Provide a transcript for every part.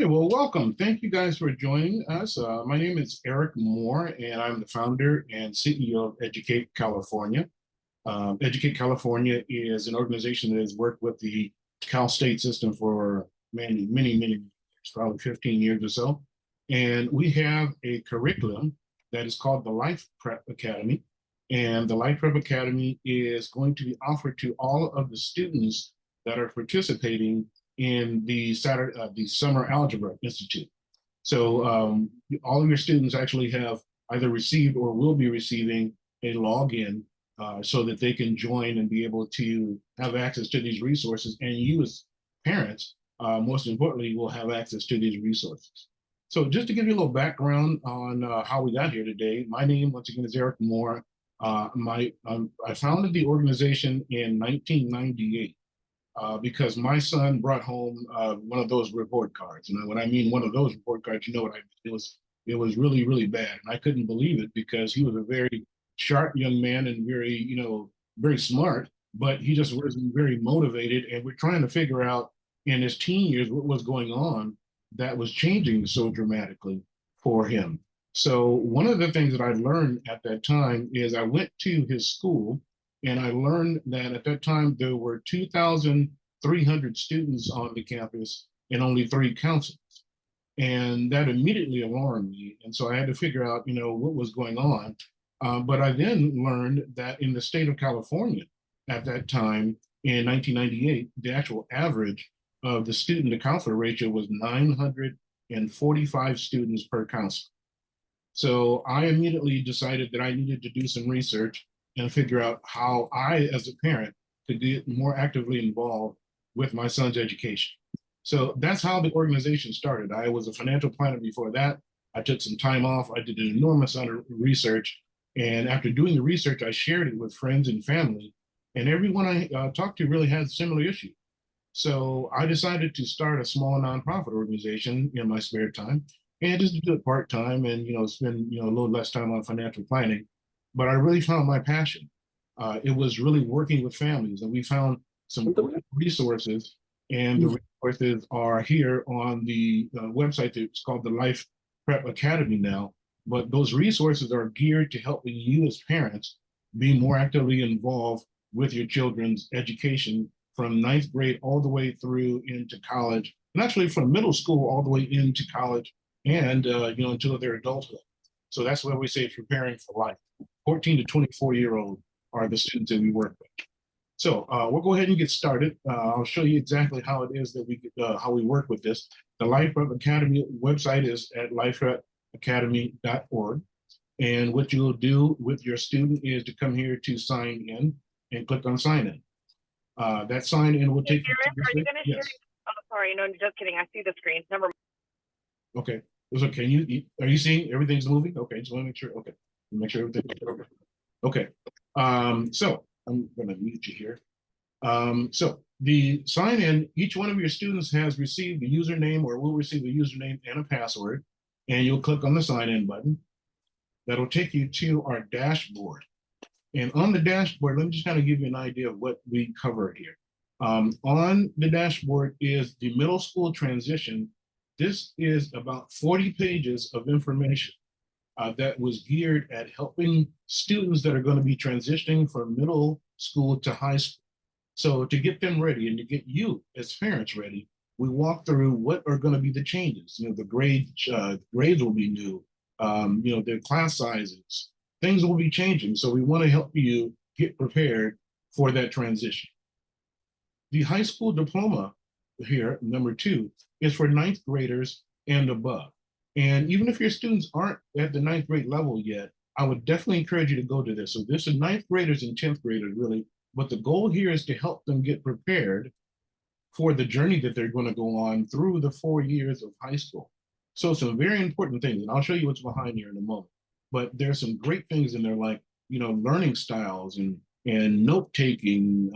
Okay, well, welcome. Thank you guys for joining us. My name is Eric Moore, and I'm the founder and CEO of Educate California. Educate California is an organization that has worked with the Cal State system for many years, probably 15 years or so. And we have a curriculum that is called the Life Prep Academy. And the Life Prep Academy is going to be offered to all of the students that are participating in the Summer Algebra Institute. So all of your students actually have either received or will be receiving a login so that they can join and be able to have access to these resources. And you as parents, most importantly, will have access to these resources. So just to give you a little background on how we got here today, my name, once again, is Eric Moore. I founded the organization in 1998 because my son brought home one of those report cards. And when I mean one of those report cards, you know what I mean. It was really bad, and I couldn't believe it because he was a very sharp young man and very very smart, but he just wasn't very motivated. And we're trying to figure out in his teen years what was going on that was changing so dramatically for him. So one of the things that I learned at that time is I went to his school and I learned that at that time there were 2,300 students on the campus and only 3 counselors. And that immediately alarmed me. And so I had to figure out, what was going on. But I then learned that in the state of California at that time in 1998, the actual average of the student to counselor ratio was 945 students per counselor. So I immediately decided that I needed to do some research and figure out how I, as a parent, could get more actively involved with my son's education. So that's how the organization started. I was a financial planner before that. I took some time off. I did an enormous amount of research. And after doing the research, I shared it with friends and family. And everyone I talked to really had similar issues. So I decided to start a small nonprofit organization in my spare time and just do it part-time and, spend, a little less time on financial planning. But I really found my passion. It was really working with families, and we found some great resources. And the resources are here on the website that's called the Life Prep Academy now. But those resources are geared to helping you as parents be more actively involved with your children's education from 9th grade all the way through into college, and actually from middle school all the way into college and until their adulthood. So that's why we say it's preparing for life. 14 to 24-year-old are the students that we work with. So we'll go ahead and get started. I'll show you exactly how it is that how we work with this. The Life Prep Academy website is at lifeprepacademy.org. And what you'll do with your student is to come here to sign in and click on sign in. That sign in will take you to this. Are you going to share? Oh, sorry. No, just kidding. I see the screen. Never mind. Okay. So are you seeing everything's moving? Okay. Just want to make sure. Okay. Make sure everything's okay. Okay. So I'm going to mute you here. So the sign in, each one of your students has received a username or will receive a username and a password, and you'll click on the sign in button. That'll take you to our dashboard. And on the dashboard, let me just kind of give you an idea of what we cover here. On the dashboard is the middle school transition. This is about 40 pages of information that was geared at helping students that are going to be transitioning from middle school to high school. So to get them ready and to get you as parents ready, we walk through what are going to be the changes. The grades will be new. Their class sizes, things will be changing. So we want to help you get prepared for that transition. The high school diploma here, number 2, is for 9th graders and above. And even if your students aren't at the 9th grade level yet, I would definitely encourage you to go to this. So this is 9th graders and 10th graders, really. But the goal here is to help them get prepared for the journey that they're going to go on through the 4 years of high school. So some very important things, and I'll show you what's behind here in a moment. But there's some great things in there, like learning styles and note taking,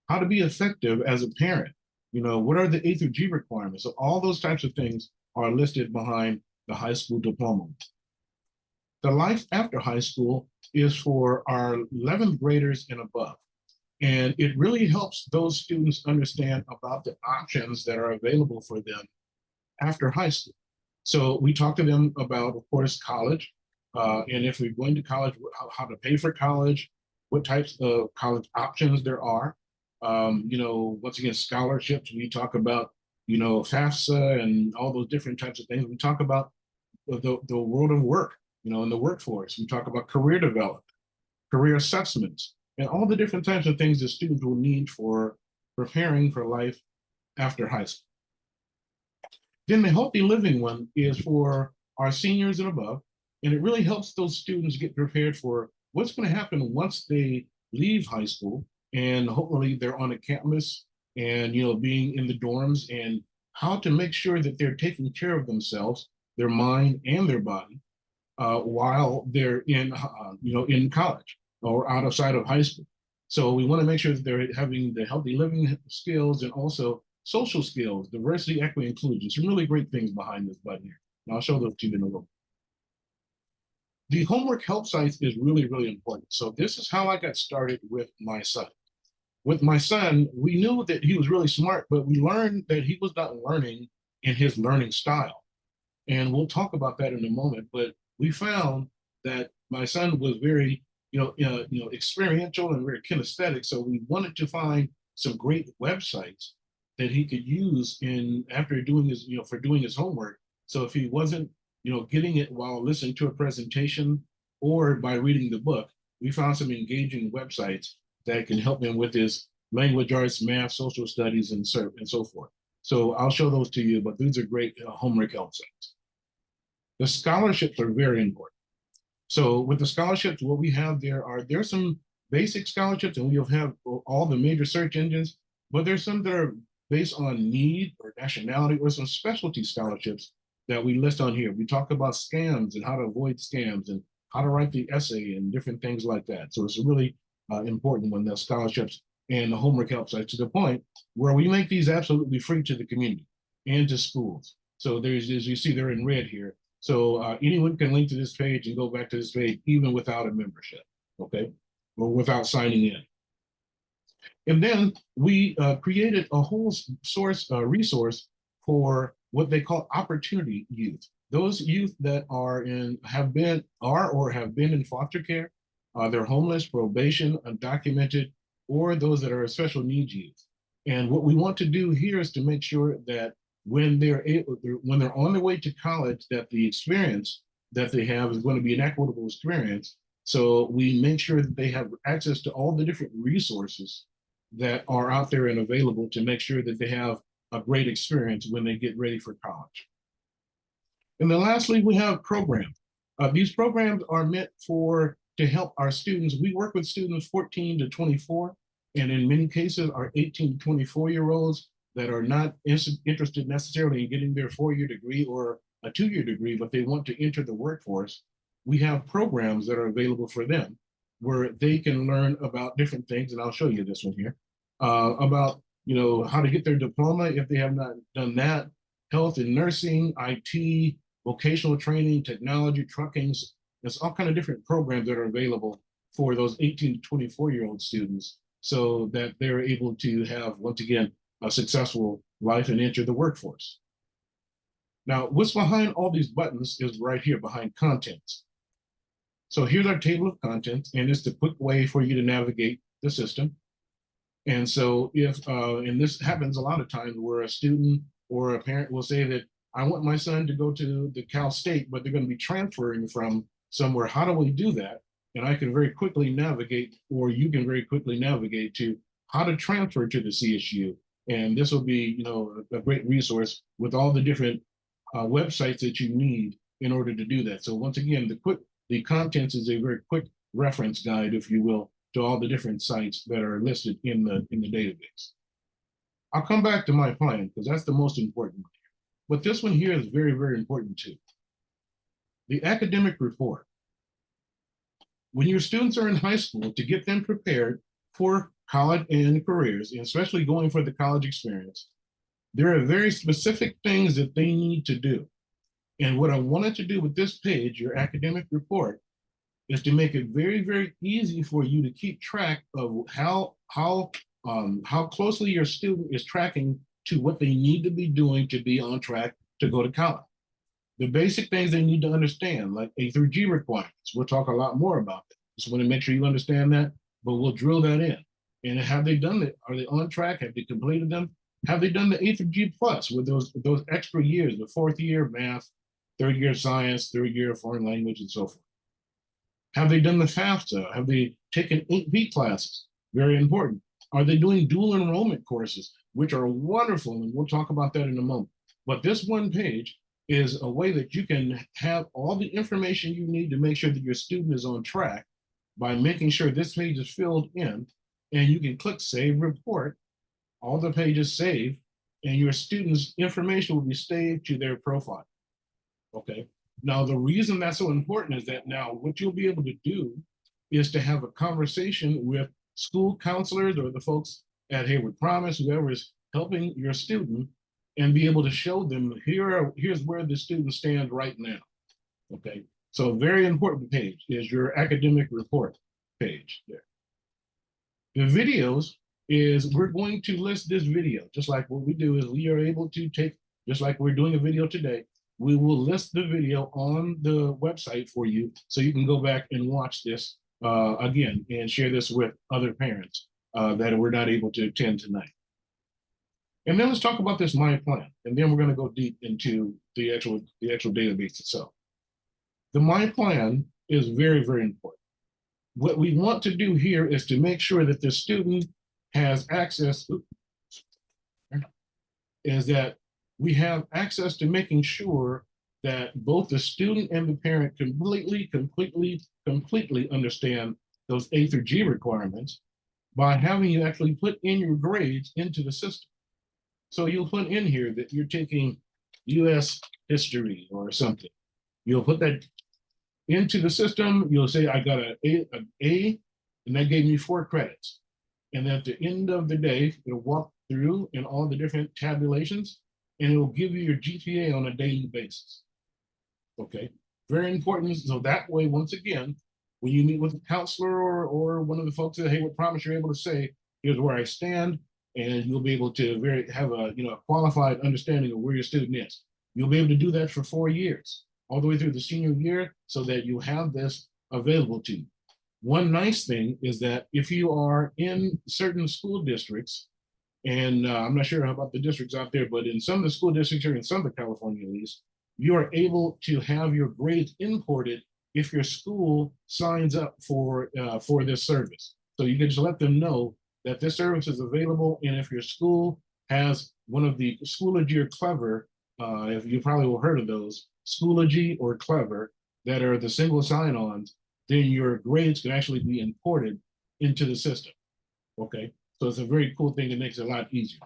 how to be effective as a parent. What are the A through G requirements? So all those types of things are listed behind the high school diploma. The life after high school is for our 11th graders and above. And it really helps those students understand about the options that are available for them after high school. So we talk to them about, of course, college, and if we're going to college, how to pay for college, what types of college options there are. Once again, scholarships. We talk about, FAFSA and all those different types of things. We talk about the world of work, in the workforce. We talk about career development, career assessments, and all the different types of things that students will need for preparing for life after high school. Then the healthy living one is for our seniors and above, and it really helps those students get prepared for what's going to happen once they leave high school, and hopefully they're on a campus and being in the dorms, and how to make sure that they're taking care of themselves, their mind and their body, while they're in college or outside of high school. So we want to make sure that they're having the healthy living skills and also social skills, diversity, equity, inclusion. Some really great things behind this button here. And I'll show those to you in a little bit. The homework help sites is really, really important. So this is how I got started with my son. With my son, we knew that he was really smart, but we learned that he was not learning in his learning style. And we'll talk about that in a moment, but we found that my son was very, experiential and very kinesthetic. So we wanted to find some great websites that he could use after doing his, for doing his homework. So if he wasn't, getting it while listening to a presentation or by reading the book, we found some engaging websites that can help him with his language arts, math, social studies, and so forth. So I'll show those to you, but these are great homework help sites. The scholarships are very important. So with the scholarships, what we have there's some basic scholarships, and we'll have all the major search engines, but there's some that are based on need or nationality, or some specialty scholarships that we list on here. We talk about scams and how to avoid scams and how to write the essay and different things like that. So it's a really important one, the scholarships and the homework help sites, to the point where we make these absolutely free to the community and to schools. So there's, as you see, they're in red here. So anyone can link to this page and go back to this page even without a membership, okay, or without signing in. And then we created a whole resource for what they call opportunity youth. Those youth that have been in foster care, they're homeless, probation, undocumented, or those that are special needs youth. And what we want to do here is to make sure that when they're on their way to college, that the experience that they have is going to be an equitable experience. So we make sure that they have access to all the different resources that are out there and available to make sure that they have a great experience when they get ready for college. And then lastly, we have programs. These programs are meant to help our students. We work with students 14 to 24, and in many cases are 18 to 24-year-olds that are not interested necessarily in getting their 4-year degree or a 2-year degree, but they want to enter the workforce. We have programs that are available for them where they can learn about different things, and I'll show you this one here, about how to get their diploma if they have not done that, health and nursing, IT, vocational training, technology, trucking. There's all kinds of different programs that are available for those 18 to 24-year-old students so that they're able to have, once again, a successful life and enter the workforce. Now, what's behind all these buttons is right here behind contents. So here's our table of contents, and it's the quick way for you to navigate the system. And so and this happens a lot of times where a student or a parent will say that I want my son to go to the Cal State, but they're going to be transferring from somewhere. How do we do that? And I can very quickly navigate, or you can very quickly navigate to how to transfer to the CSU. And this will be, a great resource with all the different websites that you need in order to do that. So once again, the contents is a very quick reference guide, if you will, to all the different sites that are listed in the database. I'll come back to my plan because that's the most important one here. But this one here is very, very important too. The academic report. When your students are in high school, to get them prepared for college and careers, and especially going for the college experience, there are very specific things that they need to do. And what I wanted to do with this page, your academic report, is to make it very, very easy for you to keep track of how closely your student is tracking to what they need to be doing to be on track to go to college. The basic things they need to understand, like A through G requirements. We'll talk a lot more about that. Just want to make sure you understand that, but we'll drill that in. And have they done it? Are they on track? Have they completed them? Have they done the A through G plus with those extra years, the fourth year math, third year science, third year foreign language, and so forth? Have they done the FAFSA? Have they taken 8B classes? Very important. Are they doing dual enrollment courses, which are wonderful, and we'll talk about that in a moment. But this one page is a way that you can have all the information you need to make sure that your student is on track by making sure this page is filled in, and you can click Save Report, all the pages saved, and your student's information will be saved to their profile, okay? Now, the reason that's so important is that now what you'll be able to do is to have a conversation with school counselors or the folks at Hayward Promise, whoever is helping your student, and be able to show them here's where the student stands right now. Okay, so a very important page is your academic report page there. The videos is we're going to list this video, just like what we do is we are able to take, just like we're doing a video today, we will list the video on the website for you so you can go back and watch this again and share this with other parents that were not able to attend tonight. And then let's talk about this My Plan, and then we're going to go deep into the actual database itself. The My Plan is very, very important. What we want to do here is to make sure that the student has access, is that we have access to making sure that both the student and the parent completely understand those A through G requirements by having you actually put in your grades into the system. So you'll put in here that you're taking US history or something. You'll put that into the system. You'll say, I got an A, and that gave me 4 credits. And at the end of the day, it'll walk through in all the different tabulations, and it will give you your GPA on a daily basis. Okay, very important. So that way, once again, when you meet with a counselor or one of the folks at Hayward Promise, you're able to say, here's where I stand, and you'll be able to have a qualified understanding of where your student is. You'll be able to do that for 4 years, all the way through the senior year, so that you have this available to you. One nice thing is that if you are in certain school districts, and I'm not sure about the districts out there, but in some of the school districts here in Southern California, at least, you are able to have your grades imported if your school signs up for this service. So you can just let them know that this service is available, and if your school has one of the Schoology or Clever, if you probably will heard of those, Schoology or Clever, that are the single sign-ons, then your grades can actually be imported into the system, okay? So it's a very cool thing that makes it a lot easier.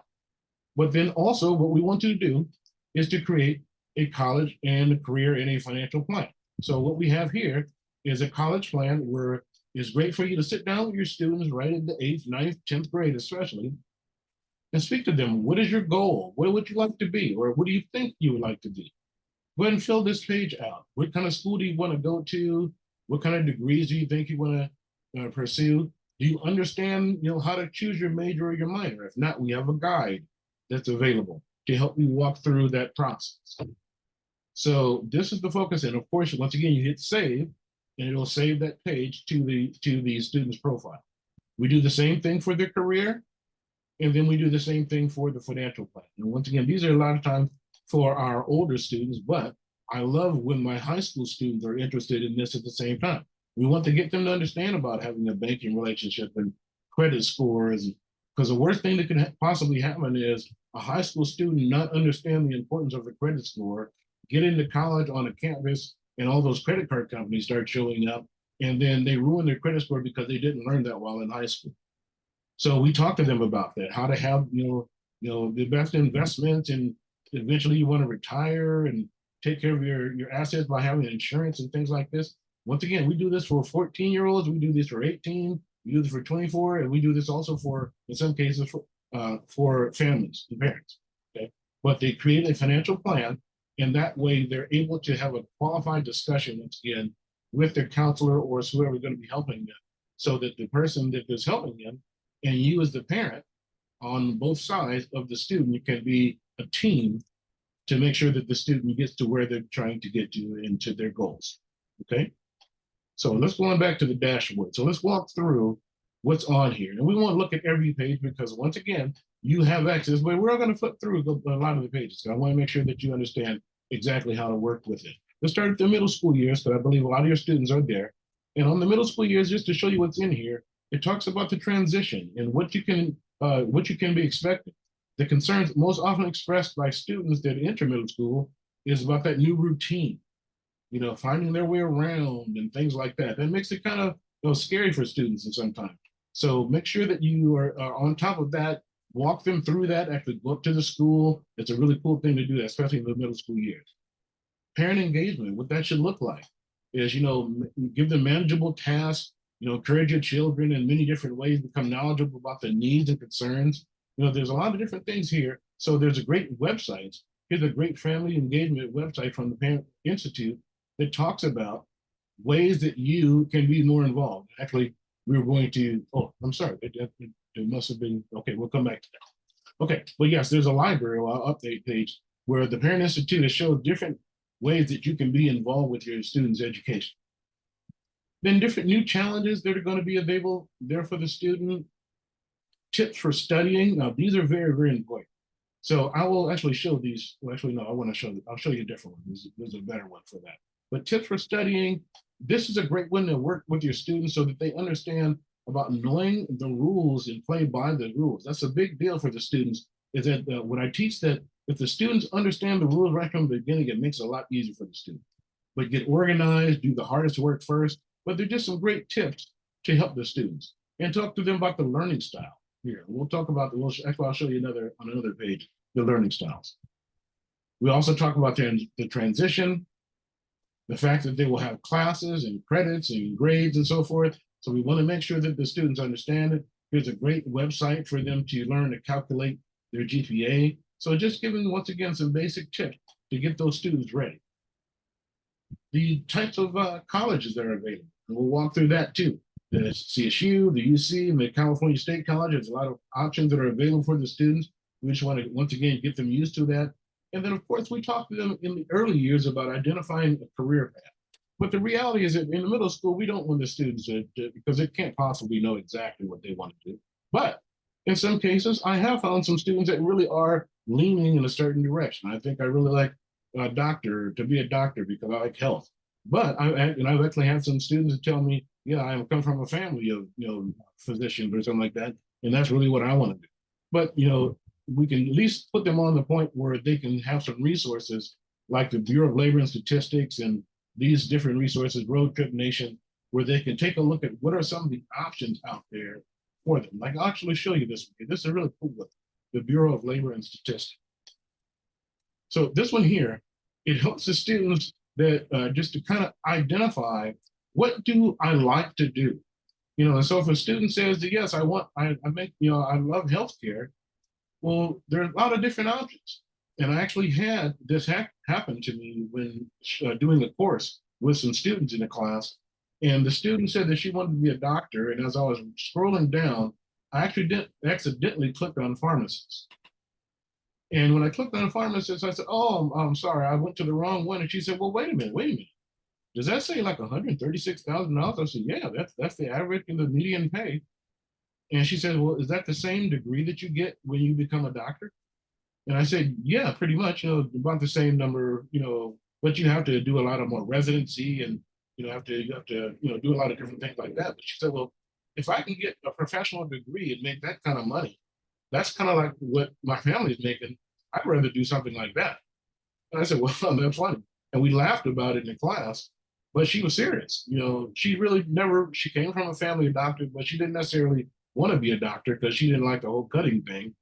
But then also what we want to do is to create a college and a career and a financial plan. So what we have here is a college plan where it's great for you to sit down with your students right in the 8th, 9th, 10th grade especially, and speak to them. What is your goal? What would you like to be? Or what do you think you would like to be? Go ahead and fill this page out. What kind of school do you want to go to? What kind of degrees do you think you want to pursue? Do you understand, how to choose your major or your minor? If not, we have a guide that's available to help you walk through that process. So this is the focus. And of course, once again, you hit save, and it'll save that page to the student's profile. We do the same thing for their career, and then we do the same thing for the financial plan. And once again, these are a lot of times for our older students, but I love when my high school students are interested in this at the same time. We want to get them to understand about having a banking relationship and credit scores, because the worst thing that could possibly happen is a high school student not understand the importance of the credit score, get into college on a campus, and all those credit card companies start showing up, and then they ruin their credit score because they didn't learn that well in high school. So we talk to them about that, how to have the best investments, and eventually you want to retire and take care of your assets by having insurance and things like this. Once again, we do this for 14-year-olds, we do this for 18, we do this for 24, and we do this also for, in some cases, for families and parents. Okay, but they create a financial plan, and that way they're able to have a qualified discussion once again with their counselor or whoever is going to be helping them, so that the person that is helping them and you as the parent on both sides of the student can be a team to make sure that the student gets to where they're trying to get to and to their goals. Okay. So let's go on back to the dashboard. So let's walk through what's on here. And we won't look at every page because once again, you have access, but we're going to flip through a lot of the pages. So I want to make sure that you understand exactly how to work with it. Let's start at the middle school years, because I believe a lot of your students are there. And on the middle school years, just to show you what's in here, it talks about the transition and what you can be expected. The concerns most often expressed by students that enter middle school is about that new routine, finding their way around and things like that. That makes it kind of scary for students in some time. So make sure that you are on top of that, walk them through that, actually go up to the school. It's a really cool thing to do, especially in the middle school years. Parent engagement, what that should look like is, give them manageable tasks, encourage your children in many different ways, become knowledgeable about their needs and concerns. There's a lot of different things here. So there's a great website. Here's a great family engagement website from the Parent Institute that talks about ways that you can be more involved. Actually, we were going to, I'm sorry, it must have been, okay, we'll come back to that. Okay, well, yes, there's a library update page where the Parent Institute has showed different ways that you can be involved with your students' education. Then different new challenges that are going to be available there for the student. Tips for studying. Now, these are very, very important. So I will actually show these. Well, actually, no, I'll show you a different one. There's a better one for that. But tips for studying, this is a great one to work with your students so that they understand about knowing the rules and play by the rules. That's a big deal for the students, is that when I teach that, if the students understand the rules right from the beginning, it makes it a lot easier for the student. But get organized, do the hardest work first. But they're just some great tips to help the students. And talk to them about the learning style. Here, we'll talk about actually, I'll show you on another page, the learning styles. We also talk about the transition, the fact that they will have classes and credits and grades and so forth. So we want to make sure that the students understand it. Here's a great website for them to learn to calculate their GPA. So just giving, once again, some basic tips to get those students ready. The types of colleges that are available, and we'll walk through that too. The CSU, the UC, and the California State College, there's a lot of options that are available for the students. We just want to, once again, get them used to that. And then, of course, we talk to them in the early years about identifying a career path. But the reality is that in the middle school, we don't want the students to because they can't possibly know exactly what they want to do. But in some cases, I have found some students that really are leaning in a certain direction. I think I really like to be a doctor because I like health. But I've actually had some students that tell me, yeah, I come from a family of physicians or something like that, and that's really what I want to do. But we can at least put them on the point where they can have some resources like the Bureau of Labor and Statistics and these different resources, Road Trip Nation, where they can take a look at what are some of the options out there for them. Like I'll actually show you this one. This is a really cool one, the Bureau of Labor and Statistics. So this one here, it helps the students that just to kind of identify, what do I like to do? And so if a student says that, yes, I love healthcare, well, there are a lot of different options. And I actually had this happen to me when doing a course with some students in the class. And the student said that she wanted to be a doctor. And as I was scrolling down, I actually accidentally clicked on pharmacist. And when I clicked on pharmacist, I said, oh, I'm sorry, I went to the wrong one. And she said, well, wait a minute. Does that say like $136,000? I said, yeah, that's the average and the median pay. And she said, well, is that the same degree that you get when you become a doctor? And I said, yeah, pretty much, about the same number, but you have to do a lot of more residency and, you have to do a lot of different things like that. But she said, well, if I can get a professional degree and make that kind of money, that's kind of like what my family is making. I'd rather do something like that. And I said, well, that's funny. And we laughed about it in the class, but she was serious. She came from a family of doctors, but she didn't necessarily want to be a doctor because she didn't like the whole cutting thing.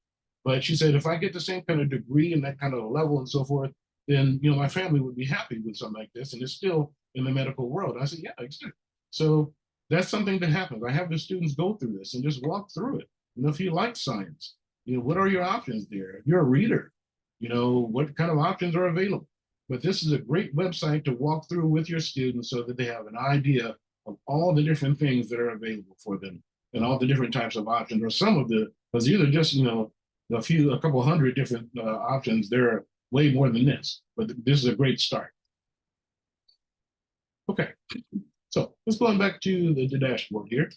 But she said, if I get the same kind of degree and that kind of level and so forth, then, my family would be happy with something like this. And it's still in the medical world. I said, yeah, exactly. So that's something that happens. I have the students go through this and just walk through it. If you like science, what are your options there? If you're a reader, what kind of options are available? But this is a great website to walk through with your students so that they have an idea of all the different things that are available for them and all the different types of options, or some of because these are just, a couple hundred different options. There are way more than this, but this is a great start. Okay, so let's go on back to the dashboard here.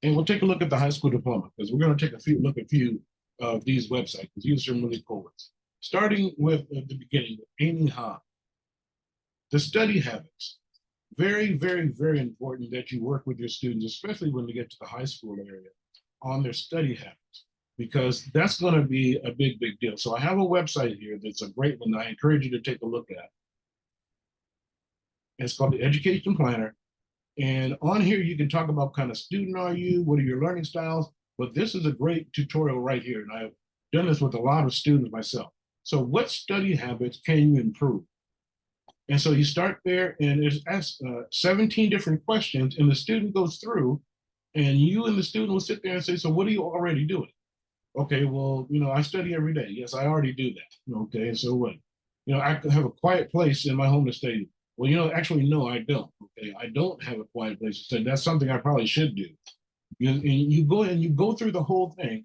And we'll take a look at the high school diploma, because we're going to take a look at a few of these websites, because these are some really cool ones. Starting with at the beginning, with Amy Ha. The study habits. Very, very, very important that you work with your students, especially when they get to the high school area, on their study habits, because that's going to be a big, big deal. So I have a website here that's a great one that I encourage you to take a look at. It's called the Education Planner. And on here, you can talk about what kind of student are you, what are your learning styles, but this is a great tutorial right here. And I've done this with a lot of students myself. So what study habits can you improve? And so you start there, and it's asked 17 different questions, and the student goes through, and you and the student will sit there and say, so what are you already doing? Okay, well, I study every day. Yes, I already do that. Okay, so what? I have a quiet place in my home to study. Well, actually, no, I don't. Okay, I don't have a quiet place to study. That's something I probably should do. And you go through the whole thing,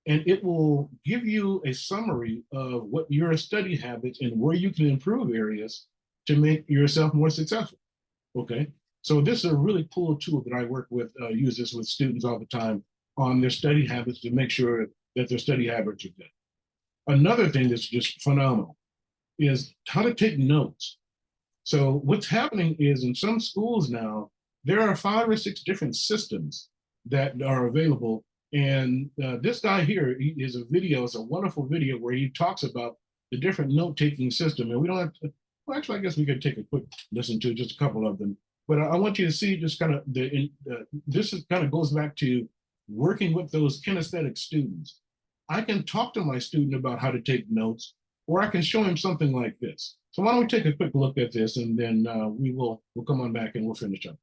and it will give you a summary of what your study habits and where you can improve areas to make yourself more successful. Okay, so this is a really cool tool that I work with, use this with students all the time on their study habits to make sure that their study habits are good. Another thing that's just phenomenal is how to take notes. So what's happening is in some schools now, there are 5 or 6 different systems that are available. And this guy here is a video, it's a wonderful video where he talks about the different note-taking system. And we don't have to, well, actually, I guess we could take a quick listen to just a couple of them. But I want you to see just kind of this is kind of goes back to working with those kinesthetic students. I can talk to my student about how to take notes, or I can show him something like this. So why don't we take a quick look at this, and then we'll come on back and we'll finish up,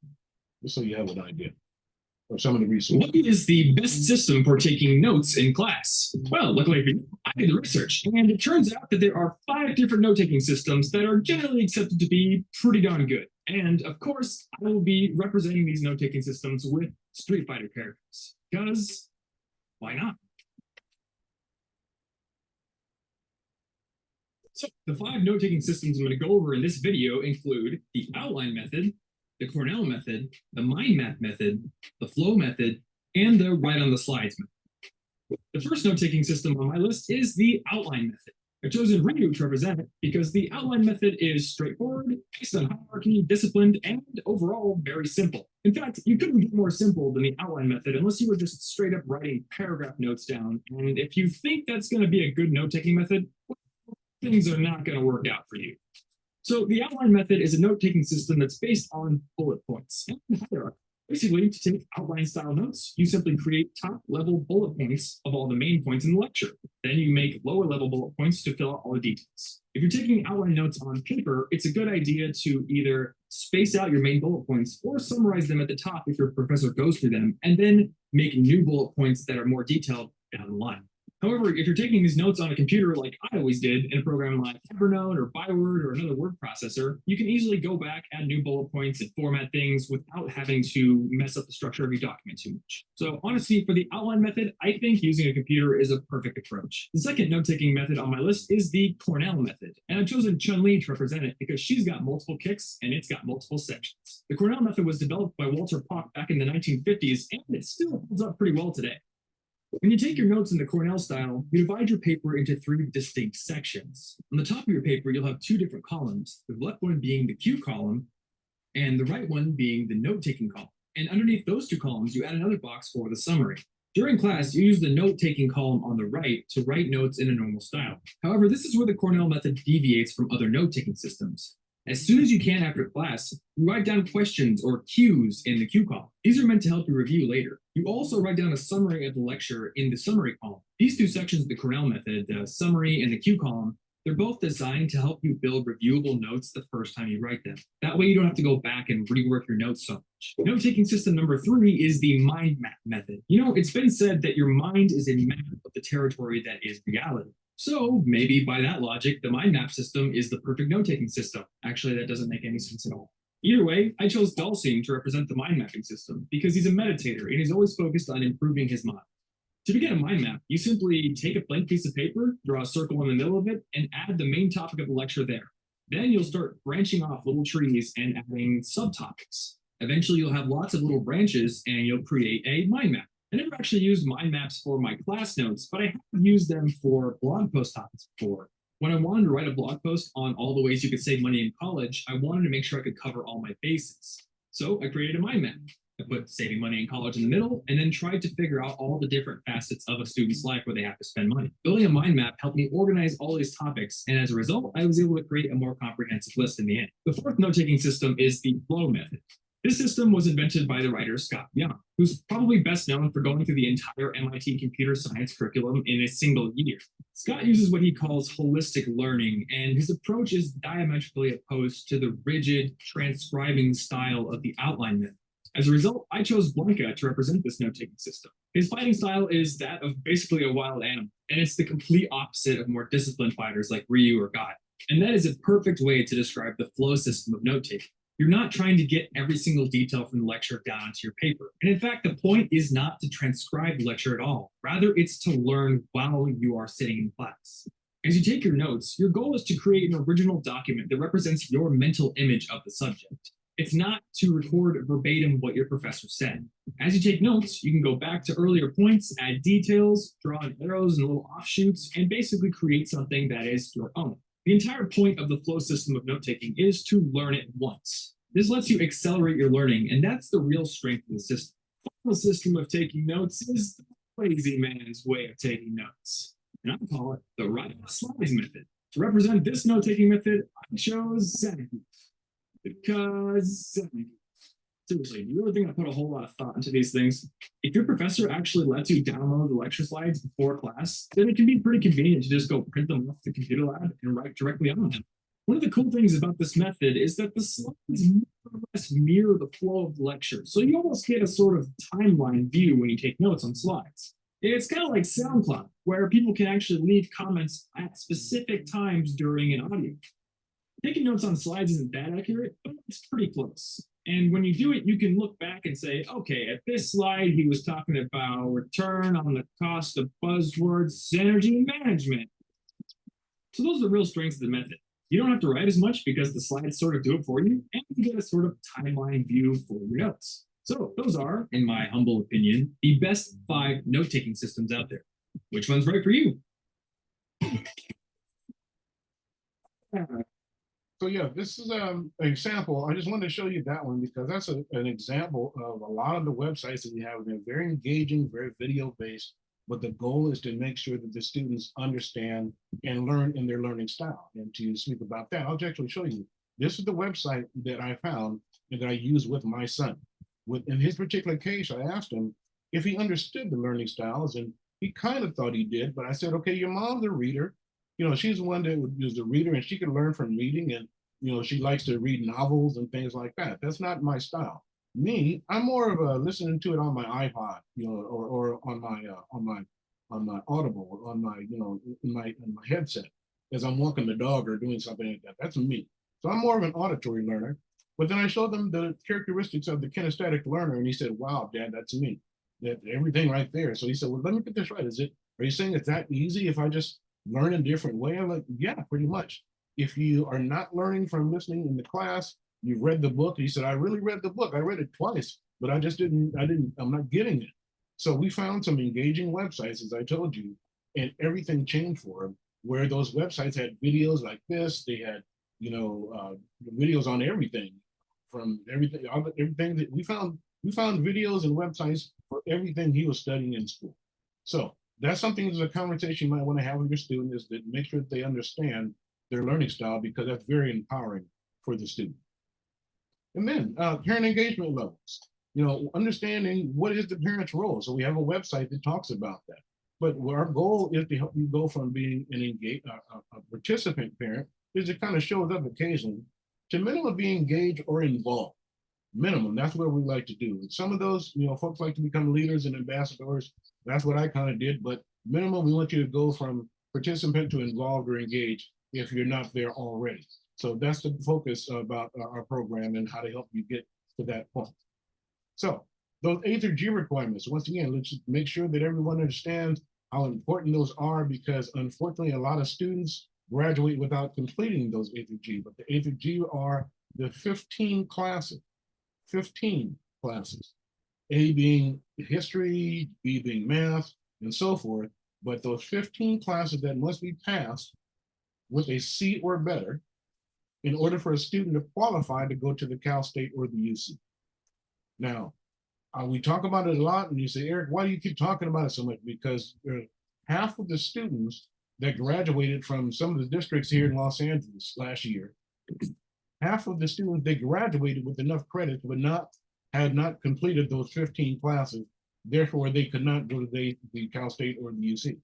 just so you have an idea of some of the resources. What is the best system for taking notes in class? Well, luckily for you, I did the research, and it turns out that there are 5 different note-taking systems that are generally accepted to be pretty darn good. And of course, I will be representing these note-taking systems with Street Fighter characters, because why not? So the 5 note-taking systems I'm going to go over in this video include the outline method, the Cornell method, the mind map method, the flow method, and the write on the slides method. The first note-taking system on my list is the outline method. I've chosen Ryu to represent it because the outline method is straightforward, based on hierarchy, disciplined, and overall very simple. In fact, you couldn't get more simple than the outline method unless you were just straight up writing paragraph notes down. And if you think that's going to be a good note-taking method, well, things are not going to work out for you. So the outline method is a note-taking system that's based on bullet points and hierarchy. Basically, to take outline style notes, you simply create top-level bullet points of all the main points in the lecture. Then you make lower-level bullet points to fill out all the details. If you're taking outline notes on paper, it's a good idea to either space out your main bullet points or summarize them at the top if your professor goes through them, and then make new bullet points that are more detailed down the line. However, if you're taking these notes on a computer like I always did in a program like Evernote or Byword or another word processor, you can easily go back, add new bullet points, and format things without having to mess up the structure of your document too much. So honestly, for the outline method, I think using a computer is a perfect approach. The second note-taking method on my list is the Cornell method, and I've chosen Chun-Li to represent it because she's got multiple kicks and it's got multiple sections. The Cornell method was developed by Walter Pock back in the 1950s, and it still holds up pretty well today. When you take your notes in the Cornell style, you divide your paper into 3 distinct sections. On the top of your paper, you'll have 2 different columns, the left one being the cue column, and the right one being the note-taking column. And underneath those 2 columns, you add another box for the summary. During class, you use the note-taking column on the right to write notes in a normal style. However, this is where the Cornell method deviates from other note-taking systems. As soon as you can after class, you write down questions or cues in the cue column. These are meant to help you review later. You also write down a summary of the lecture in the summary column. These 2 sections of the Cornell method, the summary and the cue column, they're both designed to help you build reviewable notes the first time you write them. That way you don't have to go back and rework your notes so much. Note-taking system number 3 is the mind map method. It's been said that your mind is a map of the territory that is reality. So maybe by that logic, the mind map system is the perfect note-taking system. Actually, that doesn't make any sense at all. Either way, I chose Dalsing to represent the mind mapping system because he's a meditator and he's always focused on improving his mind. To begin a mind map, you simply take a blank piece of paper, draw a circle in the middle of it, and add the main topic of the lecture there. Then you'll start branching off little trees and adding subtopics. Eventually, you'll have lots of little branches and you'll create a mind map. I never actually used mind maps for my class notes, but I have used them for blog post topics before. When I wanted to write a blog post on all the ways you could save money in college, I wanted to make sure I could cover all my bases. So I created a mind map. I put saving money in college in the middle, and then tried to figure out all the different facets of a student's life where they have to spend money. Building a mind map helped me organize all these topics, and as a result, I was able to create a more comprehensive list in the end. The fourth note-taking system is the flow method. This system was invented by the writer Scott Young, who's probably best known for going through the entire MIT computer science curriculum in a single year. Scott uses what he calls holistic learning, and his approach is diametrically opposed to the rigid transcribing style of the outline method. As a result, I chose Blanca to represent this note-taking system. His fighting style is that of basically a wild animal, and it's the complete opposite of more disciplined fighters like Ryu or Guy. And that is a perfect way to describe the flow system of note-taking. You're not trying to get every single detail from the lecture down onto your paper. And in fact, the point is not to transcribe the lecture at all. Rather, it's to learn while you are sitting in class. As you take your notes, your goal is to create an original document that represents your mental image of the subject. It's not to record verbatim what your professor said. As you take notes, you can go back to earlier points, add details, draw in arrows and little offshoots, and basically create something that is your own. The entire point of the flow system of note-taking is to learn it once. This lets you accelerate your learning, and that's the real strength of the system. The final system of taking notes is the lazy man's way of taking notes. And I call it the write on the slides method. To represent this note-taking method, I chose Zen. Because seriously, do you really think I put a whole lot of thought into these things? If your professor actually lets you download the lecture slides before class, then it can be pretty convenient to just go print them off the computer lab and write directly on them. One of the cool things about this method is that the slides more or less mirror the flow of the lecture, so you almost get a sort of timeline view when you take notes on slides. It's kind of like SoundCloud, where people can actually leave comments at specific times during an audio. Taking notes on slides isn't that accurate, but it's pretty close. And when you do it, you can look back and say, okay, at this slide, he was talking about return on the cost of buzzwords, synergy management. So those are the real strengths of the method. You don't have to write as much because the slides sort of do it for you, and you get a sort of timeline view for your notes. So those are, in my humble opinion, the best 5 note-taking systems out there. Which one's right for you? So yeah, this is an example. I just wanted to show you that one because that's an example of a lot of the websites that we have. They're very engaging, very video based, but the goal is to make sure that the students understand and learn in their learning style. And to speak about that, I'll actually show you. This is the website that I found and that I use with my son. In his particular case, I asked him if he understood the learning styles, and he kind of thought he did, but I said, okay, your mom's a reader. You know, she's the one that was the reader and she can learn from reading, and, you know, she likes to read novels and things like that. That's not my style. Me, I'm more of a listening to it on my iPod, you know, or on my Audible, or on my, you know, in my headset as I'm walking the dog or doing something like that. That's me. So I'm more of an auditory learner. But then I showed them the characteristics of the kinesthetic learner, and he said, wow, Dad, that's me. That everything right there. So he said, well, let me get this right. Are you saying it's that easy if I just learn a different way? I'm like, yeah, pretty much. If you are not learning from listening in the class, you've read the book. He said, I really read the book. I read it twice, but I'm not getting it. So we found some engaging websites, as I told you, and everything changed for him, where those websites had videos like this. They had, you know, videos on everything, from everything that we found videos and websites for everything he was studying in school. So that's something that's a conversation you might want to have with your student, is that make sure that they understand their learning style, because that's very empowering for the student. And then parent engagement levels, you know, understanding what is the parent's role. So we have a website that talks about that. But our goal is to help you go from being a participant parent, is it kind of shows up occasionally, to minimum being engaged or involved. Minimum, that's what we like to do. And some of those, you know, folks like to become leaders and ambassadors. That's what I kind of did. But minimum, we want you to go from participant to involved or engaged if you're not there already. So that's the focus about our program and how to help you get to that point. So those A through G requirements, once again, let's make sure that everyone understands how important those are, because unfortunately, a lot of students graduate without completing those A through G, but the A through G are the 15 classes, 15 classes, A being history, B being math, and so forth. But those 15 classes that must be passed with a C or better in order for a student to qualify to go to the Cal State or the UC. Now, we talk about it a lot, and you say, Eric, why do you keep talking about it so much? Because half of the students that graduated from some of the districts here in Los Angeles last year, half of the students, they graduated with enough credits, but had not completed those 15 classes. Therefore, they could not go to the Cal State or the UC.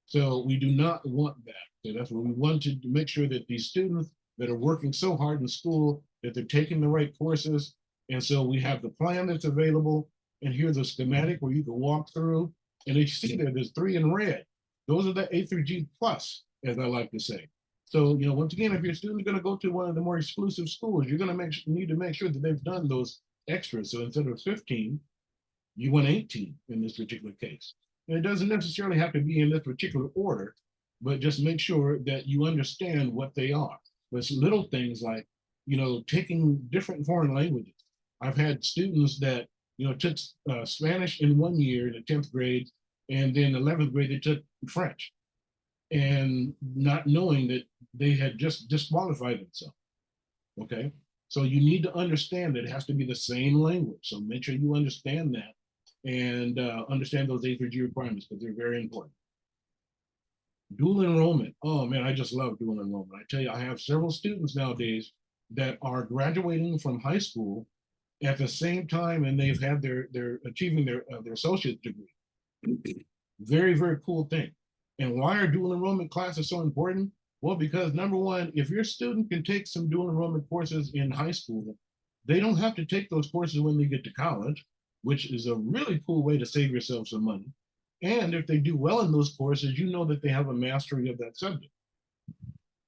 So we do not want that. So that's what we want to make sure that these students that are working so hard in school, that they're taking the right courses. And so we have the plan that's available, and here's a schematic where you can walk through, and you see there's 3 in red. Those are the A through G plus, as I like to say. So, once again, if your student's going to go to one of the more exclusive schools, you're going to need to make sure that they've done those extras. So instead of 15, you want 18 in this particular case. And it doesn't necessarily have to be in this particular order, but just make sure that you understand what they are. But it's little things like, taking different foreign languages. I've had students that, took Spanish in 1 year in the 10th grade, and then 11th grade, they took French, and not knowing that they had just disqualified themselves. Okay. So you need to understand that it has to be the same language. So make sure you understand that, and understand those A through G requirements, because they're very important. Dual enrollment. Oh man, I just love dual enrollment. I tell you, I have several students nowadays that are graduating from high school at the same time, and they've had they're achieving their associate degree. Very, very cool thing. And why are dual enrollment classes so important? Well, because number one, if your student can take some dual enrollment courses in high school, they don't have to take those courses when they get to college, which is a really cool way to save yourself some money. And if they do well in those courses, you know that they have a mastery of that subject.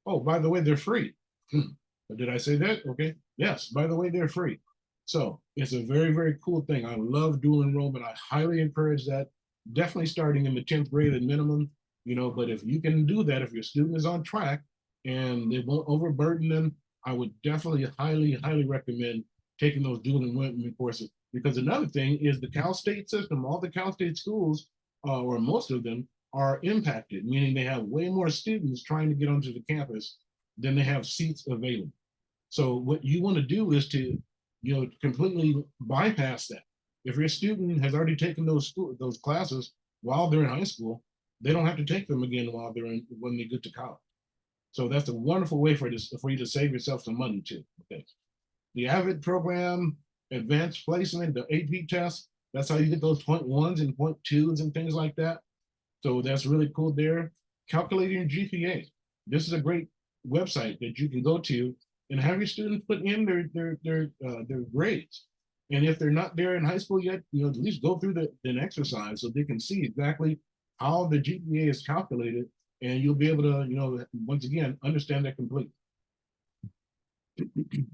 Oh, by the way, they're free. Did I say that? Okay. Yes, by the way, they're free. So it's a very, very cool thing. I love dual enrollment. I highly encourage that. Definitely starting in the 10th grade at minimum, but if you can do that, if your student is on track and they won't overburden them, I would definitely highly, highly recommend taking those dual enrollment courses. Because another thing is the Cal State system, all the Cal State schools, or most of them, are impacted, meaning they have way more students trying to get onto the campus than they have seats available. So what you want to do is to, completely bypass that. If your student has already taken those classes while they're in high school, they don't have to take them again when they get to college. So that's a wonderful way for you to save yourself some money too. Okay. The AVID program, advanced placement, the AP test, that's how you get those 0.1s and 0.2s and things like that. So that's really cool there. Calculating your GPA. This is a great website that you can go to and have your students put in their grades. And if they're not there in high school yet, at least go through an exercise so they can see exactly how the GPA is calculated, and you'll be able to, once again, understand that completely. The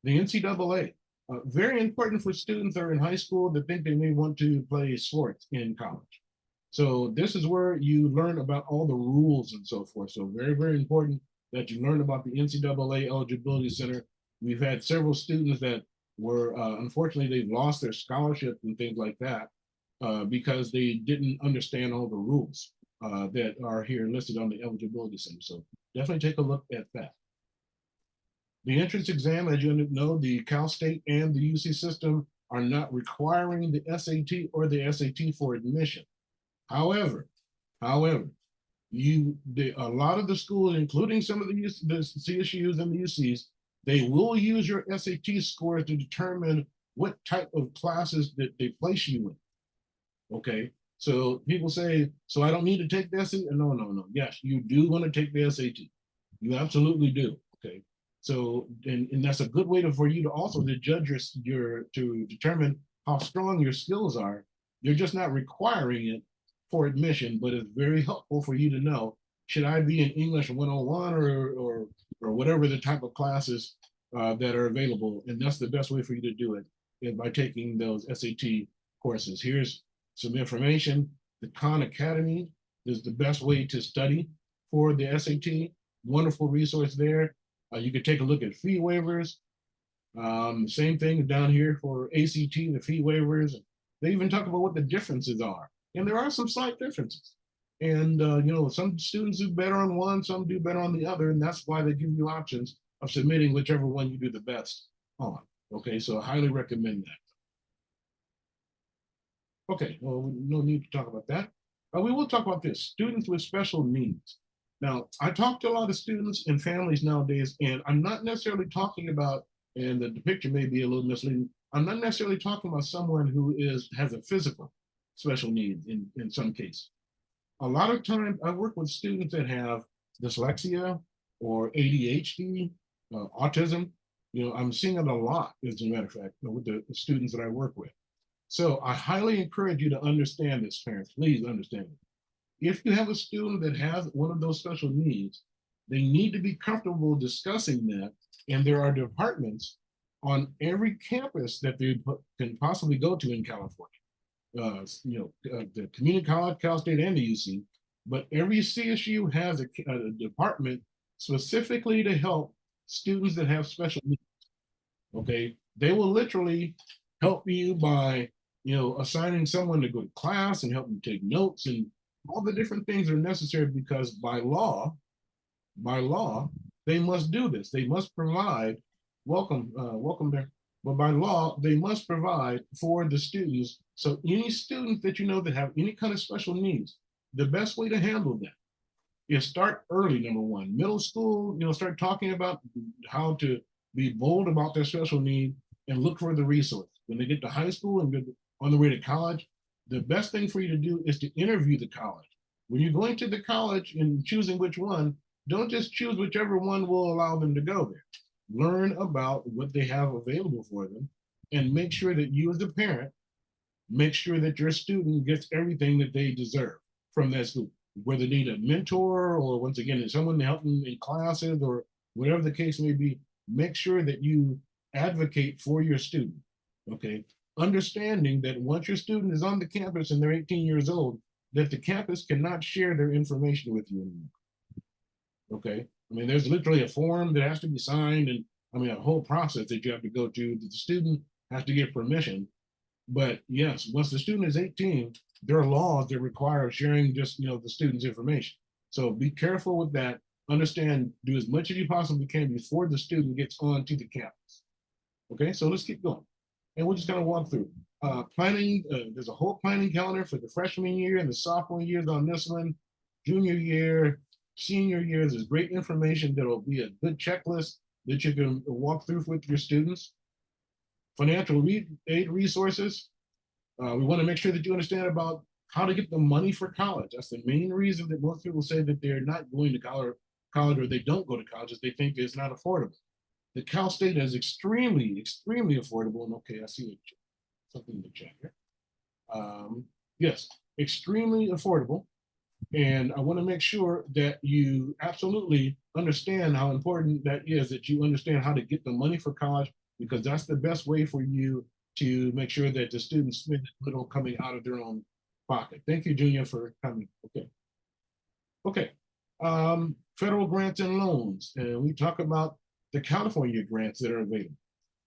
NCAA, very important for students that are in high school that think they may want to play sports in college. So this is where you learn about all the rules and so forth. So very, very important that you learn about the NCAA Eligibility Center. We've had several students that were, unfortunately, they've lost their scholarships and things like that because they didn't understand all the rules that are here listed on the Eligibility Center. So definitely take a look at that. The entrance exam, as you know, the Cal State and the UC system are not requiring the SAT or the SAT for admission. However, a lot of the schools, including some of the CSUs and the UCs, they will use your SAT score to determine what type of classes that they place you in. Okay, so people say, so I don't need to take the SAT? No. Yes, you do want to take the SAT. You absolutely do. Okay, so and that's a good way for you to also to judge to determine how strong your skills are. You're just not requiring it for admission, but it's very helpful for you to know, should I be in English 101 or whatever the type of classes that are available, and that's the best way for you to do it. by taking those SAT courses. Here's some information. The Khan Academy is the best way to study for the SAT. Wonderful resource there. You could take a look at fee waivers. Same thing down here for ACT, the fee waivers. They even talk about what the differences are. And there are some slight differences. And, you know, some students do better on one, some do better on the other. And that's why they give you options of submitting whichever one you do the best on. Okay, so I highly recommend that. Okay, well, no need to talk about that. We will talk about this, students with special needs. Now, I talk to a lot of students and families nowadays, and I'm not necessarily talking about, and the picture may be a little misleading, I'm not necessarily talking about someone who has a physical special need in some cases. A lot of times I work with students that have dyslexia or ADHD, autism. You know, I'm seeing it a lot, as a matter of fact, with the students that I work with. So I highly encourage you to understand this, parents. Please understand it. If you have a student that has one of those special needs, they need to be comfortable discussing that. And there are departments on every campus that they can possibly go to in California. The community college, Cal State, and the UC, but every CSU has a department specifically to help students that have special needs. Okay, they will literally help you by, you know, assigning someone to go to class and help them take notes and all the different things are necessary because by law, they must do this. They must provide. Welcome there. But by law, they must provide for the students. So any students that you know that have any kind of special needs, the best way to handle that is start early, number one. Middle school, you know, start talking about how to be bold about their special need and look for the resource. When they get to high school and on the way to college, the best thing for you to do is to interview the college. When you're going to the college and choosing which one, don't just choose whichever one will allow them to go there. Learn about what they have available for them and make sure that you as a parent, make sure that your student gets everything that they deserve from that school, whether they need a mentor or once again, someone to help them in classes or whatever the case may be, make sure that you advocate for your student, okay? Understanding that once your student is on the campus and they're 18 years old, that the campus cannot share their information with you anymore, okay? I mean, there's literally a form that has to be signed and I mean, a whole process that you have to go to. The student has to get permission. But yes, once the student is 18, there are laws that require sharing just, you know, the student's information. So be careful with that. Understand, do as much as you possibly can before the student gets onto the campus. Okay, so let's keep going. And we're just gonna walk through. Planning, there's a whole planning calendar for the freshman year and the sophomore years on this one. Junior year, senior year, there's great information that will be a good checklist that you can walk through with your students. Financial aid resources. We want to make sure that you understand about how to get the money for college. That's the main reason that most people say that they're not going to college or they don't go to college is they think it's not affordable. The Cal State is extremely, extremely affordable. And okay, I see something in the chat here. Yes, extremely affordable. And I want to make sure that you absolutely understand how important that is, that you understand how to get the money for college, because that's the best way for you to make sure that the students spend little coming out of their own pocket. Thank you, Junior, for coming. Okay. Federal grants and loans. And we talk about the California grants that are available.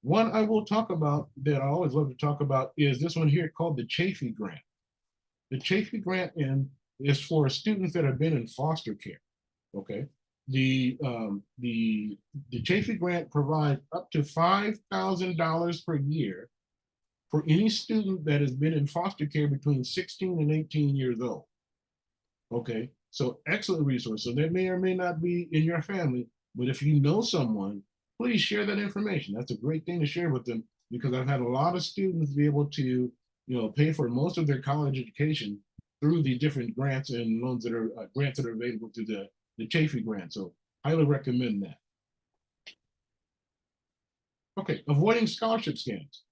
One I will talk about that I always love to talk about is this one here called the Chafee Grant. The Chafee Grant is for students that have been in foster care. Okay. The Chafee Grant provides up to $5,000 per year for any student that has been in foster care between 16 and 18 years old. Okay, so excellent resource. So that may or may not be in your family, but if you know someone, please share that information. That's a great thing to share with them, because I've had a lot of students be able to, you know, pay for most of their college education through the different grants and loans that are available through the Chafee Grant. So highly recommend that. Okay, avoiding scholarship scams.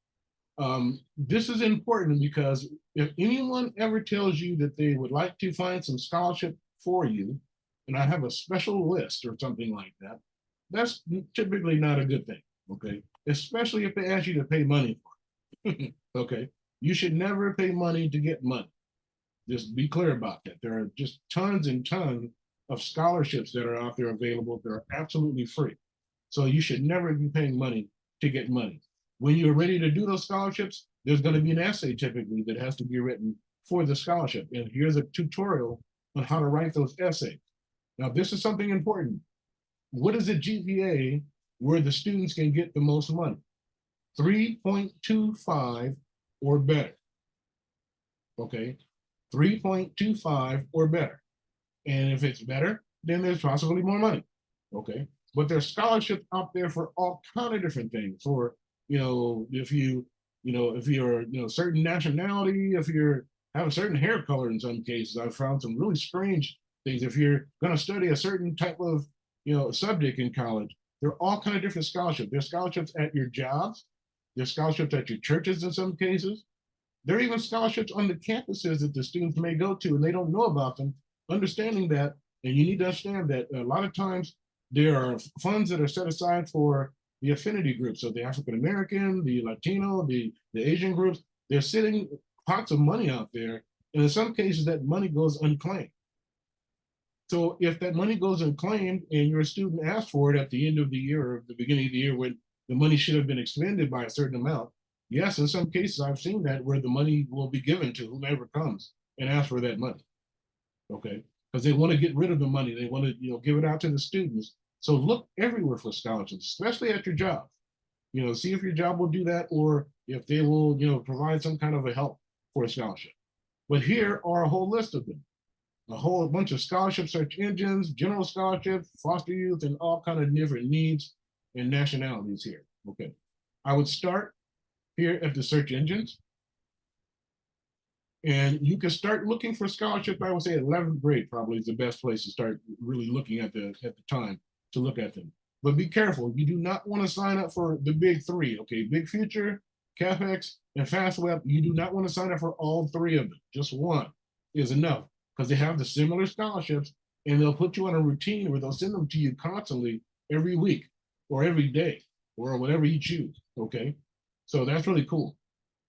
This is important because if anyone ever tells you that they would like to find some scholarship for you, and I have a special list or something like that, that's typically not a good thing, okay? Especially if they ask you to pay money for Okay. You should never pay money to get money. Just be clear about that. There are just tons and tons of scholarships that are out there available that are absolutely free. So you should never be paying money to get money. When you're ready to do those scholarships, there's going to be an essay typically that has to be written for the scholarship. And here's a tutorial on how to write those essays. Now, this is something important. What is a GPA where the students can get the most money? 3.25 or better. Okay, 3.25 or better. And if it's better, then there's possibly more money. Okay, but there's scholarships out there for all kind of different things. For if you're certain nationality, if you're have a certain hair color in some cases, I've found some really strange things. If you're going to study a certain type of subject in college, there are all kind of different scholarships. There's scholarships at your jobs. There's scholarships at your churches in some cases. There are even scholarships on the campuses that the students may go to and they don't know about them. Understanding that, and you need to understand that a lot of times there are funds that are set aside for the affinity groups. So the African American, the Latino, the Asian groups, they're sitting pots of money out there. And in some cases that money goes unclaimed. So if that money goes unclaimed and your student asks for it at the end of the year or the beginning of the year when the money should have been expended by a certain amount, yes, in some cases I've seen that where the money will be given to whomever comes and asks for that money. Okay, because they want to get rid of the money. They want to give it out to the students. So look everywhere for scholarships, especially at your job. See if your job will do that or if they will provide some kind of a help for a scholarship. But here are a whole list of them. A whole bunch of scholarship search engines, general scholarships, foster youth, and all kind of different needs and nationalities here. Okay, I would start here at the search engines. And you can start looking for scholarship. I would say 11th grade probably is the best place to start really looking at the time to look at them. But be careful. You do not want to sign up for the big three. Okay, Big Future, CAFEX, and FastWeb. You do not want to sign up for all three of them. Just one is enough because they have the similar scholarships and they'll put you on a routine where they'll send them to you constantly every week or every day or whatever you choose. Okay, so that's really cool.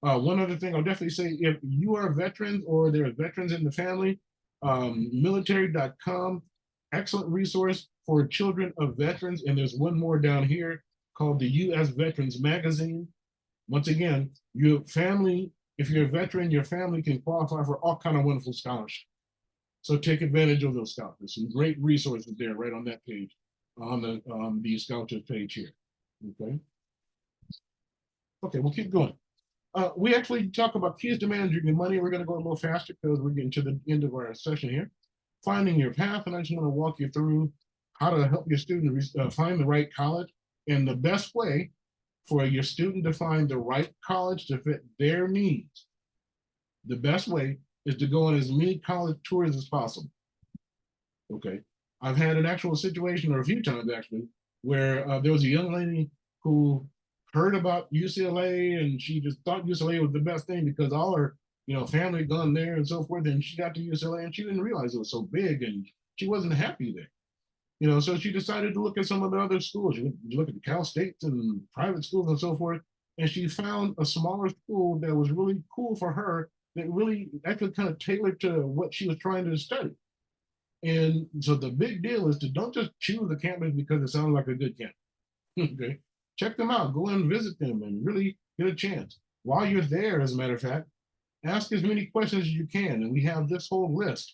One other thing I'll definitely say, if you are veterans or there are veterans in the family, military.com, excellent resource for children of veterans. And there's one more down here called the U.S. Veterans Magazine. Once again, your family, if you're a veteran, your family can qualify for all kind of wonderful scholarships. So take advantage of those scholarships. Some great resources there right on that page, on the scholarships page here. Okay. Okay, we'll keep going. We actually talk about keys to managing your money. We're going to go a little faster because we're getting to the end of our session here. Finding your path, and I just want to walk you through how to help your student find the right college. And the best way for your student to find the right college to fit their needs, the best way is to go on as many college tours as possible. Okay, I've had an actual situation, or a few times actually, where there was a young lady who heard about UCLA and she just thought UCLA was the best thing because all her family had gone there and so forth, and she got to UCLA and she didn't realize it was so big and she wasn't happy there. So she decided to look at some of the other schools. She looked at the Cal States and private schools and so forth, and she found a smaller school that was really cool for her, that really actually kind of tailored to what she was trying to study. And so the big deal is to don't just choose a campus because it sounds like a good campus. Okay, check them out, go and visit them and really get a chance. While you're there, as a matter of fact, ask as many questions as you can. And we have this whole list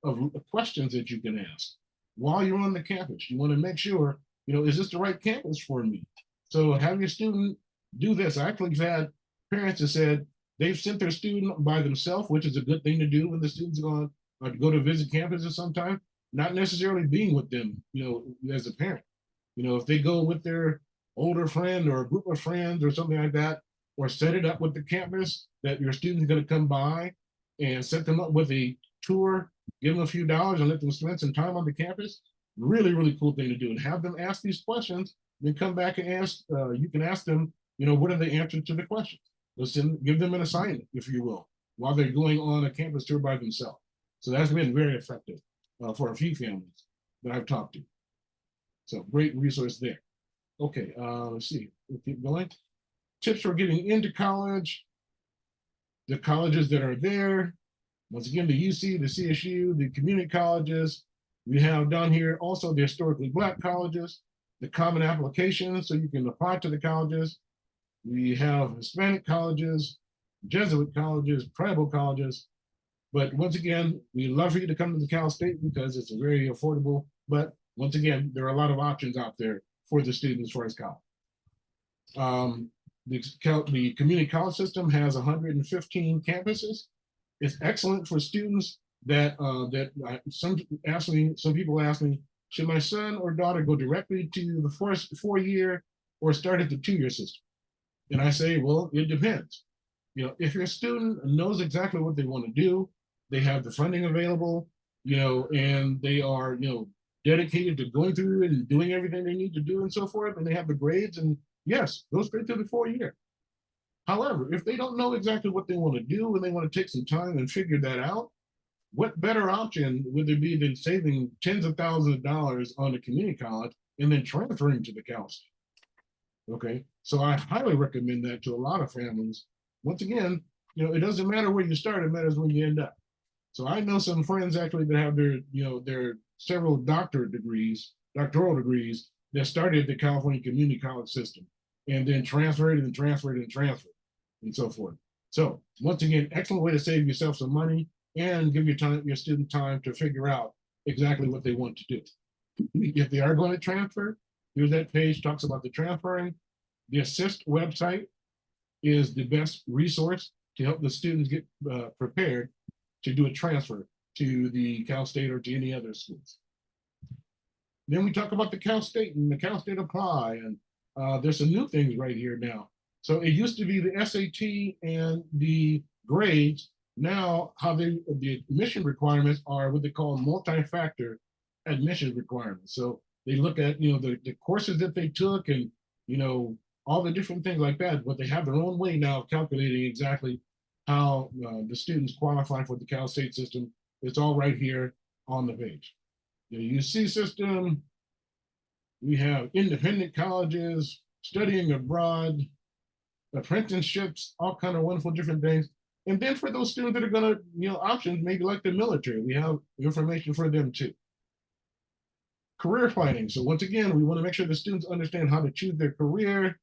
of questions that you can ask while you're on the campus. You want to make sure, is this the right campus for me? So have your student do this. I actually have had parents that said they've sent their student by themselves, which is a good thing to do when the student's going to go to visit campuses sometime, not necessarily being with them, as a parent. If they go with their older friend or a group of friends or something like that, or set it up with the campus that your student's going to come by and set them up with a tour, give them a few dollars and let them spend some time on the campus. Really, really cool thing to do, and have them ask these questions, then come back and ask, you can ask them, what are the answers to the questions? Listen, give them an assignment, if you will, while they're going on a campus tour by themselves. So that's been very effective for a few families that I've talked to. So great resource there. Okay, let's see, we'll keep going. tips for getting into college, the colleges that are there. Once again, the UC, the CSU, the community colleges. We have down here also the historically Black colleges, the common applications, so you can apply to the colleges. We have Hispanic colleges, Jesuit colleges, tribal colleges. But once again, we love for you to come to the Cal State because it's very affordable. But once again, there are a lot of options out there for the students for his college. The community college system has 115 campuses. It's excellent for students that some people ask me, should my son or daughter go directly to the first 4-year or start at the 2-year system? And I say, well, it depends. If your student knows exactly what they want to do, they have the funding available, and they are, dedicated to going through and doing everything they need to do and so forth, and they have the grades, and yes, go straight to the 4-year. However, if they don't know exactly what they want to do and they want to take some time and figure that out, what better option would there be than saving tens of thousands of dollars on a community college and then transferring to the Cal State? Okay, so I highly recommend that to a lot of families. Once again, it doesn't matter where you start, it matters when you end up. So I know some friends actually that have their several doctoral degrees that started at the California Community College system and then transferred and transferred and transferred and so forth. So once again, excellent way to save yourself some money and give your student time to figure out exactly what they want to do. If they are going to transfer, here's that page, talks about the transferring. The Assist website is the best resource to help the students get prepared to do a transfer to the Cal State or to any other schools. Then we talk about the Cal State and the Cal State Apply, and there's some new things right here now. So it used to be the SAT and the grades. Now, the admission requirements are what they call multi-factor admission requirements. So they look at the courses that they took and all the different things like that, but they have their own way now of calculating exactly how the students qualify for the Cal State system. It's all right here on the page. The UC system, we have independent colleges, studying abroad, apprenticeships, all kind of wonderful different things. And then for those students that are going to, options, maybe like the military, we have information for them too. Career planning. So once again, we want to make sure the students understand how to choose their career,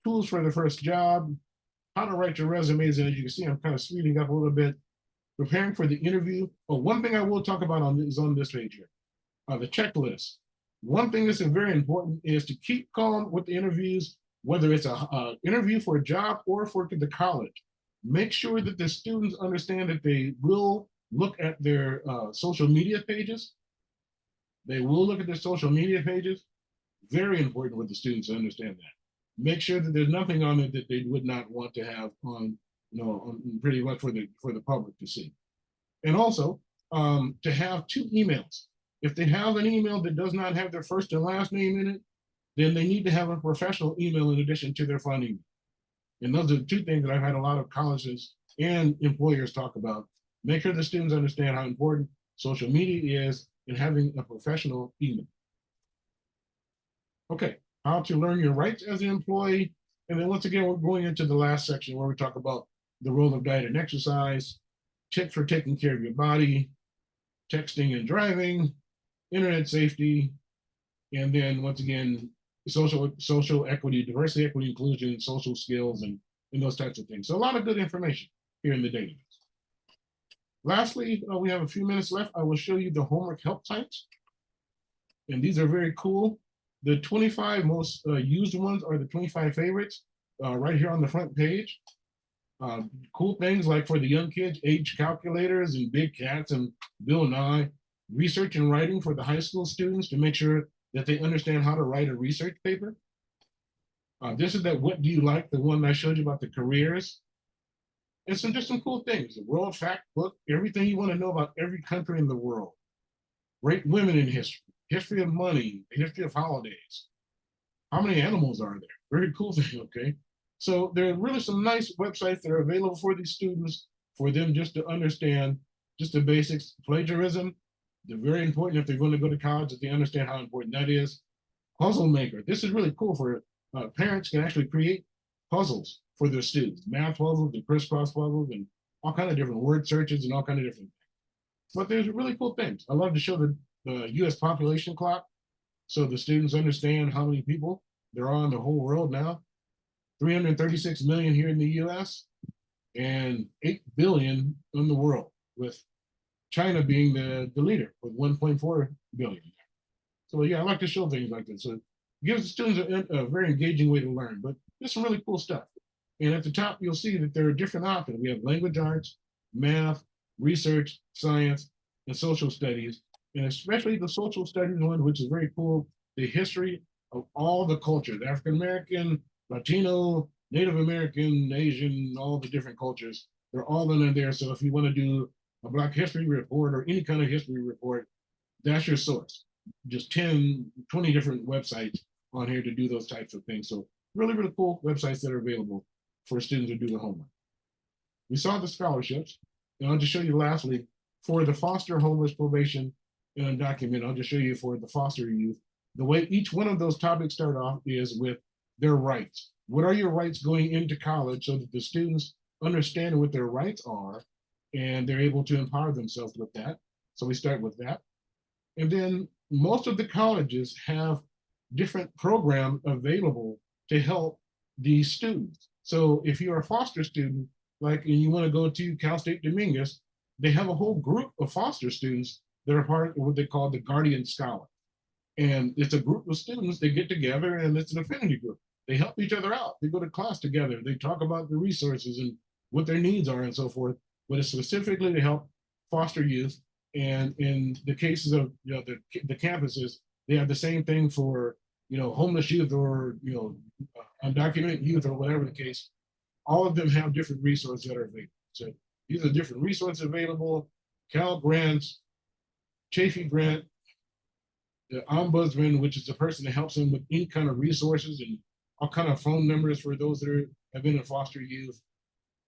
tools for the first job, how to write your resumes. And as you can see, I'm kind of speeding up a little bit. Preparing for the interview. Oh, one thing I will talk about is on this page here, the checklist. One thing that's very important is to keep calm with the interviews, whether it's an interview for a job or for the college. Make sure that the students understand that they will look at their social media pages. They will look at their social media pages. Very important for the students to understand that. Make sure that there's nothing on it that they would not want to have on, pretty much for the public to see. And also to have 2 emails. If they have an email that does not have their first and last name in it, then they need to have a professional email in addition to their fun email. And those are the 2 things that I've had a lot of colleges and employers talk about. Make sure the students understand how important social media is and having a professional email. Okay, how to learn your rights as an employee. And then once again, we're going into the last section where we talk about the role of diet and exercise, tips for taking care of your body, texting and driving, internet safety, and then once again, social equity, diversity, equity, inclusion, social skills, and those types of things. So a lot of good information here in the database. Lastly, we have a few minutes left. I will show you the homework help sites. And these are very cool. The 25 most used ones are the 25 favorites right here on the front page. Cool things like for the young kids, age calculators and big cats and Bill Nye. Research and writing for the high school students to make sure that they understand how to write a research paper. This is that What Do You Like, the one I showed you about the careers. And just some cool things. The World Fact Book, everything you want to know about every country in the world. Great women in history, history of money, the history of holidays. How many animals are there? Very cool thing, okay? So there are really some nice websites that are available for these students for them just to understand just the basics. Plagiarism, they're very important if they're going to go to college, that they understand how important that is. Puzzle Maker, this is really cool for parents can actually create puzzles for their students, math puzzles, the crisscross puzzles, and all kind of different word searches and all kind of different things. But there's really cool things. I love to show the U.S. population clock so the students understand how many people there are in the whole world now. 336 million here in the U.S. and 8 billion in the world, with China being the leader with 1.4 billion. So yeah, I like to show things like this. So it gives the students a very engaging way to learn, but there's some really cool stuff. And at the top, you'll see that there are different options. We have language arts, math, research, science, and social studies, and especially the social studies one, which is very cool, the history of all the cultures, African-American, Latino, Native American, Asian, all the different cultures. They're all in there. So if you want to do a Black history report or any kind of history report, that's your source. Just 10, 20 different websites on here to do those types of things. So really, really cool websites that are available for students to do their homework. We saw the scholarships, and I'll just show you lastly, for the foster, homeless, probation, and undocumented, I'll just show you for the foster youth, the way each one of those topics start off is with their rights. What are your rights going into college so that the students understand what their rights are and they're able to empower themselves with that. So we start with that. And then most of the colleges have different programs available to help these students. So if you're a foster student, like, and you want to go to Cal State Dominguez, they have a whole group of foster students that are part of what they call the Guardian Scholar. And it's a group of students, they get together and it's an affinity group. They help each other out. They go to class together. They talk about the resources and what their needs are and so forth, but it's specifically to help foster youth. And in the cases of the campuses, they have the same thing for homeless youth or undocumented youth or whatever the case. All of them have different resources that are available. So these are different resources available. Cal grants, Chafee grant, the ombudsman, which is the person that helps them with any kind of resources and all kind of phone numbers for those that have been in foster youth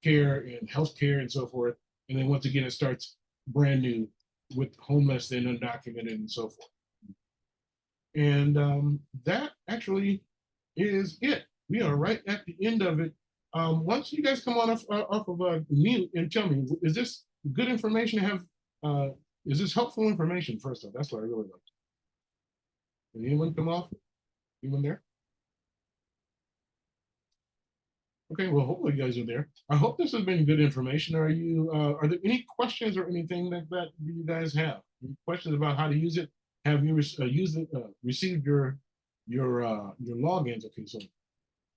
care and health care and so forth. And then once again, it starts brand new with homeless and undocumented and so forth. And that actually is it. We are right at the end of it. Once you guys come on off of mute and tell me, is this good information to have? Is this helpful information? First off, that's what I really like. Can anyone come off? Anyone there? Okay, well, hopefully you guys are there. I hope this has been good information. Are there any questions or anything that you guys have? Any questions about how to use it? Have you received your logins? Okay, so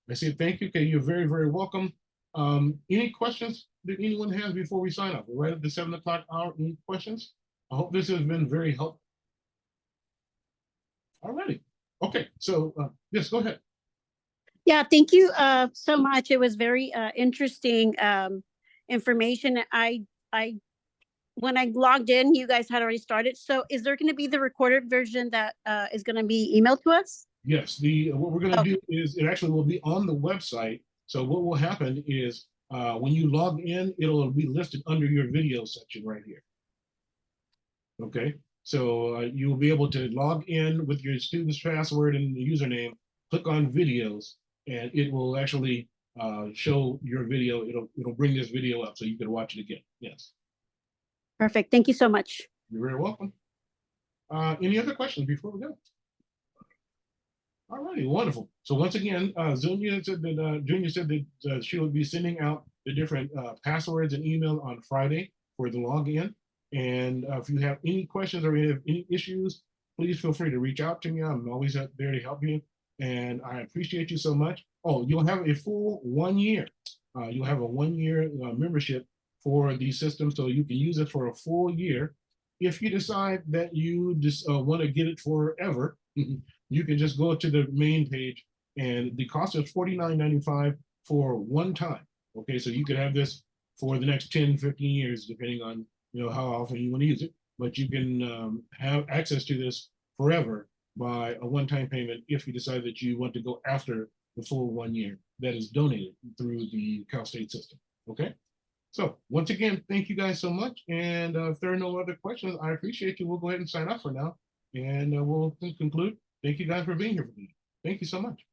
I say thank you. Okay, you're very, very welcome. Any questions that anyone has before we sign up? We're right at the 7 o'clock hour. Any questions? I hope this has been very helpful. All righty. Okay, so yes, go ahead. Yeah, thank you so much. It was very interesting information. I when I logged in, you guys had already started. So is there going to be the recorded version that is going to be emailed to us? Yes, what we're going to do is it actually will be on the website. So what will happen is when you log in, it'll be listed under your video section right here. Okay, so you will be able to log in with your student's password and the username, click on videos, and it will actually show your video. It'll bring this video up so you can watch it again. Yes. Perfect. Thank you so much. You're very welcome. Any other questions before we go? All righty, wonderful. So once again, Junior said that she will be sending out the different passwords and email on Friday for the login. And if you have any questions or any issues, please feel free to reach out to me. I'm always there to help you. And I appreciate you so much. Oh, you'll have a full 1 year. You'll have a 1 year membership for the system, so you can use it for a full year. If you decide that you just want to get it forever, you can just go to the main page, and the cost is $49.95 for one time. Okay, so you could have this for the next 10, 15 years, depending on how often you want to use it. But you can have access to this forever by a one-time payment if you decide that you want to go after the full 1 year that is donated through the Cal State system. Okay. So once again, thank you guys so much. And if there are no other questions, I appreciate you. We'll go ahead and sign off for now, and we'll conclude. Thank you guys for being here for me. Thank you so much.